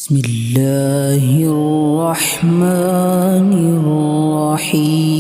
بسم اللہ الرحمن الرحیم۔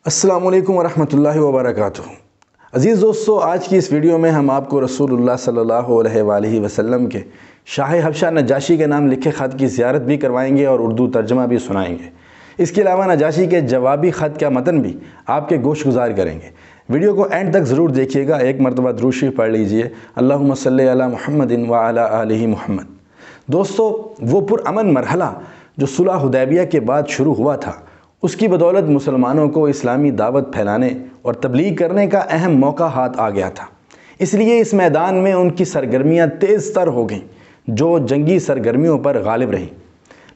السلام علیکم ورحمۃ اللہ وبرکاتہ۔ عزیز دوستو، آج کی اس ویڈیو میں ہم آپ کو رسول اللہ صلی اللہ علیہ وآلہ وسلم کے شاہ حبشہ نجاشی کے نام لکھے خط کی زیارت بھی کروائیں گے اور اردو ترجمہ بھی سنائیں گے۔ اس کے علاوہ نجاشی کے جوابی خط کا متن بھی آپ کے گوش گزار کریں گے۔ ویڈیو کو اینڈ تک ضرور دیکھیے گا۔ ایک مرتبہ درود شریف پڑھ لیجئے، اللہم صلی علی محمد وعلی آلہ محمد۔ دوستو، وہ پرامن مرحلہ جو صلح حدیبیہ کے بعد شروع ہوا تھا، اس کی بدولت مسلمانوں کو اسلامی دعوت پھیلانے اور تبلیغ کرنے کا اہم موقع ہاتھ آ گیا تھا۔ اس لیے اس میدان میں ان کی سرگرمیاں تیز تر ہو گئیں جو جنگی سرگرمیوں پر غالب رہیں۔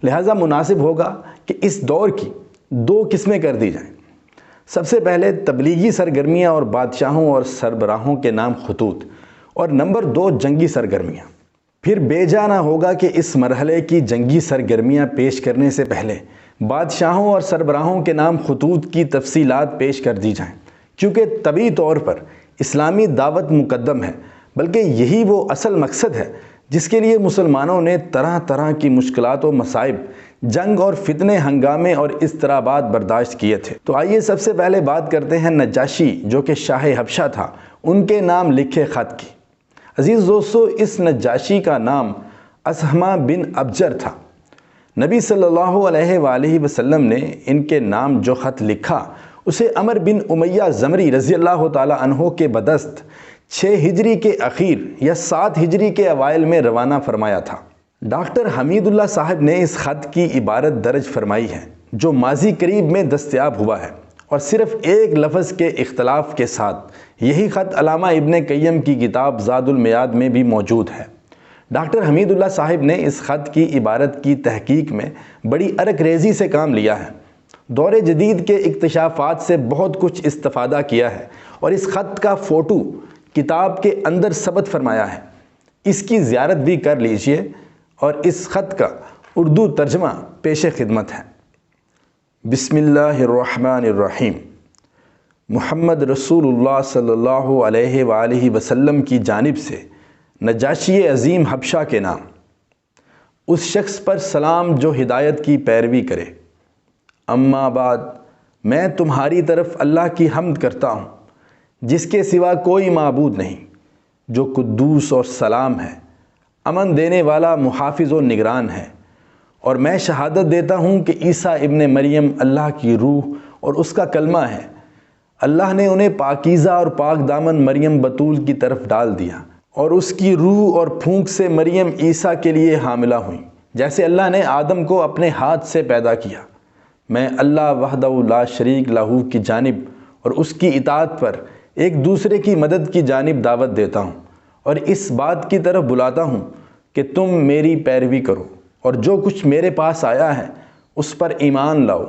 لہٰذا مناسب ہوگا کہ اس دور کی دو قسمیں کر دی جائیں۔ سب سے پہلے تبلیغی سرگرمیاں اور بادشاہوں اور سربراہوں کے نام خطوط، اور نمبر 2 جنگی سرگرمیاں۔ پھر بے جا نہ ہوگا کہ اس مرحلے کی جنگی سرگرمیاں پیش کرنے سے پہلے بادشاہوں اور سربراہوں کے نام خطوط کی تفصیلات پیش کر دی جائیں، کیونکہ طبعی طور پر اسلامی دعوت مقدم ہے، بلکہ یہی وہ اصل مقصد ہے جس کے لیے مسلمانوں نے طرح طرح کی مشکلات و مصائب، جنگ اور فتنے، ہنگامے اور اضطرابات برداشت کیے تھے۔ تو آئیے سب سے پہلے بات کرتے ہیں نجاشی جو کہ شاہ حبشہ تھا، ان کے نام لکھے خط کی۔ عزیز دوستو، اس نجاشی کا نام اصحمہ بن ابجر تھا۔ نبی صلی اللہ علیہ وآلہ وسلم نے ان کے نام جو خط لکھا اسے عمر بن امیہ زمری رضی اللہ تعالیٰ عنہ کے بدست 6 ہجری کے اخیر یا 7 ہجری کے اوائل میں روانہ فرمایا تھا۔ ڈاکٹر حمید اللہ صاحب نے اس خط کی عبارت درج فرمائی ہے جو ماضی قریب میں دستیاب ہوا ہے، اور صرف ایک لفظ کے اختلاف کے ساتھ یہی خط علامہ ابن قیم کی کتاب زاد المیعاد میں بھی موجود ہے۔ ڈاکٹر حمید اللہ صاحب نے اس خط کی عبارت کی تحقیق میں بڑی ارک ریزی سے کام لیا ہے، دور جدید کے اکتشافات سے بہت کچھ استفادہ کیا ہے، اور اس خط کا فوٹو کتاب کے اندر ثبت فرمایا ہے۔ اس کی زیارت بھی کر لیجئے، اور اس خط کا اردو ترجمہ پیش خدمت ہے۔ بسم اللہ الرحمن الرحیم۔ محمد رسول اللہ صلی اللہ علیہ وآلہ وسلم کی جانب سے نجاشی عظیم حبشہ کے نام، اس شخص پر سلام جو ہدایت کی پیروی کرے۔ اما بعد، میں تمہاری طرف اللہ کی حمد کرتا ہوں جس کے سوا کوئی معبود نہیں، جو قدوس اور سلام ہے، امن دینے والا، محافظ و نگران ہے۔ اور میں شہادت دیتا ہوں کہ عیسیٰ ابن مریم اللہ کی روح اور اس کا کلمہ ہے۔ اللہ نے انہیں پاکیزہ اور پاک دامن مریم بتول کی طرف ڈال دیا، اور اس کی روح اور پھونک سے مریم عیسیٰ کے لیے حاملہ ہوئیں، جیسے اللہ نے آدم کو اپنے ہاتھ سے پیدا کیا۔ میں اللہ وحدہ لا شریک لہو کی جانب اور اس کی اطاعت پر ایک دوسرے کی مدد کی جانب دعوت دیتا ہوں، اور اس بات کی طرف بلاتا ہوں کہ تم میری پیروی کرو اور جو کچھ میرے پاس آیا ہے اس پر ایمان لاؤ،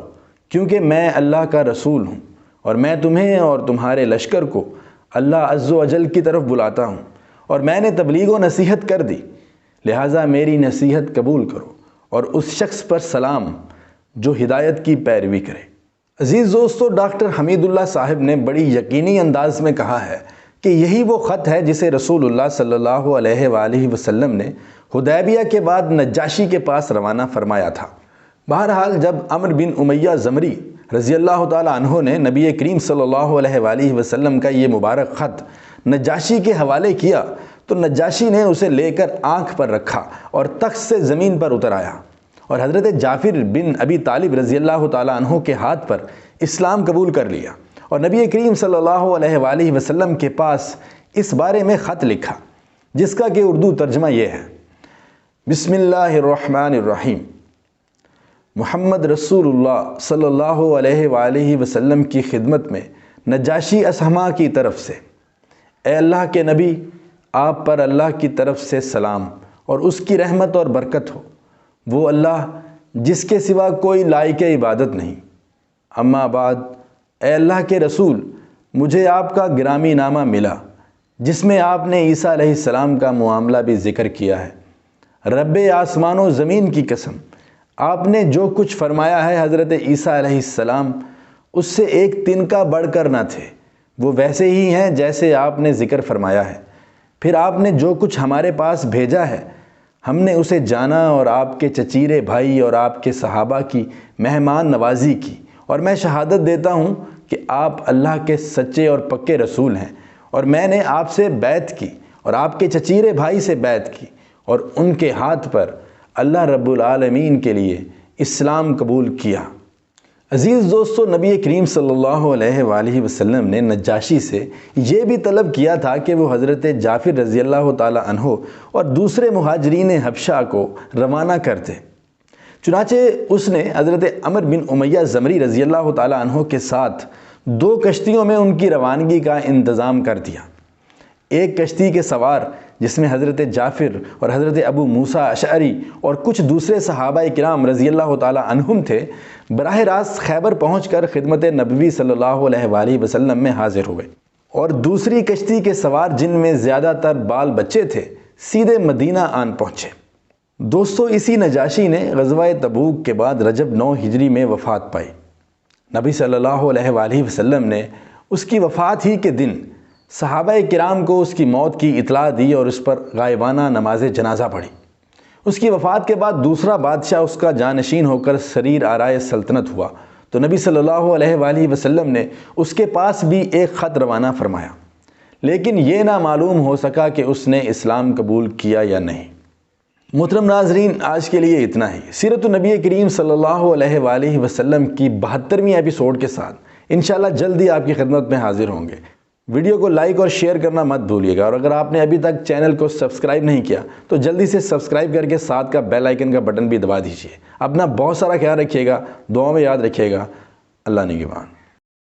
کیونکہ میں اللہ کا رسول ہوں، اور میں تمہیں اور تمہارے لشکر کو اللہ عز و جل کی طرف بلاتا ہوں، اور میں نے تبلیغ و نصیحت کر دی، لہٰذا میری نصیحت قبول کرو، اور اس شخص پر سلام جو ہدایت کی پیروی کرے۔ عزیز دوستو، ڈاکٹر حمید اللہ صاحب نے بڑی یقینی انداز میں کہا ہے کہ یہی وہ خط ہے جسے رسول اللہ صلی اللہ علیہ وآلہ وسلم نے حدیبیہ کے بعد نجاشی کے پاس روانہ فرمایا تھا۔ بہرحال جب عمر بن امیہ زمری رضی اللہ تعالیٰ عنہ نے نبی کریم صلی اللہ علیہ وآلہ وسلم کا یہ مبارک خط نجاشی کے حوالے کیا تو نجاشی نے اسے لے کر آنکھ پر رکھا اور تخت سے زمین پر اتر آیا، اور حضرت جعفر بن ابی طالب رضی اللہ تعالیٰ عنہ کے ہاتھ پر اسلام قبول کر لیا، اور نبی کریم صلی اللہ علیہ وآلہ وسلم کے پاس اس بارے میں خط لکھا جس کا کہ اردو ترجمہ یہ ہے۔ بسم اللہ الرحمن الرحیم۔ محمد رسول اللہ صلی اللہ علیہ وآلہ وسلم کی خدمت میں نجاشی اصحمہ کی طرف سے۔ اے اللہ کے نبی، آپ پر اللہ کی طرف سے سلام اور اس کی رحمت اور برکت ہو، وہ اللہ جس کے سوا کوئی لائق عبادت نہیں۔ اما بعد، اے اللہ کے رسول، مجھے آپ کا گرامی نامہ ملا جس میں آپ نے عیسیٰ علیہ السلام کا معاملہ بھی ذکر کیا ہے۔ رب آسمان و زمین کی قسم، آپ نے جو کچھ فرمایا ہے حضرت عیسیٰ علیہ السلام اس سے ایک تنکا بڑھ کر نہ تھے، وہ ویسے ہی ہیں جیسے آپ نے ذکر فرمایا ہے۔ پھر آپ نے جو کچھ ہمارے پاس بھیجا ہے ہم نے اسے جانا اور آپ کے چچیرے بھائی اور آپ کے صحابہ کی مہمان نوازی کی، اور میں شہادت دیتا ہوں کہ آپ اللہ کے سچے اور پکے رسول ہیں، اور میں نے آپ سے بیعت کی اور آپ کے چچیرے بھائی سے بیعت کی، اور ان کے ہاتھ پر اللہ رب العالمین کے لیے اسلام قبول کیا۔ عزیز دوستو، نبی کریم صلی اللہ علیہ وآلہ وسلم نے نجاشی سے یہ بھی طلب کیا تھا کہ وہ حضرت جعفر رضی اللہ تعالی عنہ اور دوسرے مہاجرین حبشہ کو روانہ کرتے۔ چنانچہ اس نے حضرت عمر بن امیہ زمری رضی اللہ تعالی عنہ کے ساتھ 2 کشتیوں میں ان کی روانگی کا انتظام کر دیا۔ ایک کشتی کے سوار جس میں حضرت جعفر اور حضرت ابو موسیٰ اشعری اور کچھ دوسرے صحابہ کرام رضی اللہ تعالی عنہم تھے، براہ راست خیبر پہنچ کر خدمت نبوی صلی اللہ علیہ وآلہ وسلم میں حاضر ہوئے، اور دوسری کشتی کے سوار جن میں زیادہ تر بال بچے تھے سیدھے مدینہ آن پہنچے۔ دوستو، اسی نجاشی نے غزوہ تبوک کے بعد رجب 9 ہجری میں وفات پائی۔ نبی صلی اللہ علیہ وآلہ وسلم نے اس کی وفات ہی کے دن صحابہ کرام کو اس کی موت کی اطلاع دی اور اس پر غائبانہ نماز جنازہ پڑھی۔ اس کی وفات کے بعد دوسرا بادشاہ اس کا جانشین ہو کر سریر آرائے سلطنت ہوا، تو نبی صلی اللہ علیہ وآلہ وسلم نے اس کے پاس بھی ایک خط روانہ فرمایا، لیکن یہ نہ معلوم ہو سکا کہ اس نے اسلام قبول کیا یا نہیں۔ محترم ناظرین، آج کے لیے اتنا ہی۔ سیرت النبی کریم صلی اللہ علیہ وآلہ وسلم کی 72ویں ایپیسوڈ کے ساتھ انشاءاللہ جلدی آپ کی خدمت میں حاضر ہوں گے۔ ویڈیو کو لائک اور شیئر کرنا مت بھولیے گا، اور اگر آپ نے ابھی تک چینل کو سبسکرائب نہیں کیا تو جلدی سے سبسکرائب کر کے ساتھ کا بیل آئیکن کا بٹن بھی دبا دیجیے۔ اپنا بہت سارا خیال رکھیے گا، دعاؤں میں یاد رکھیے گا۔ اللہ نگہبان۔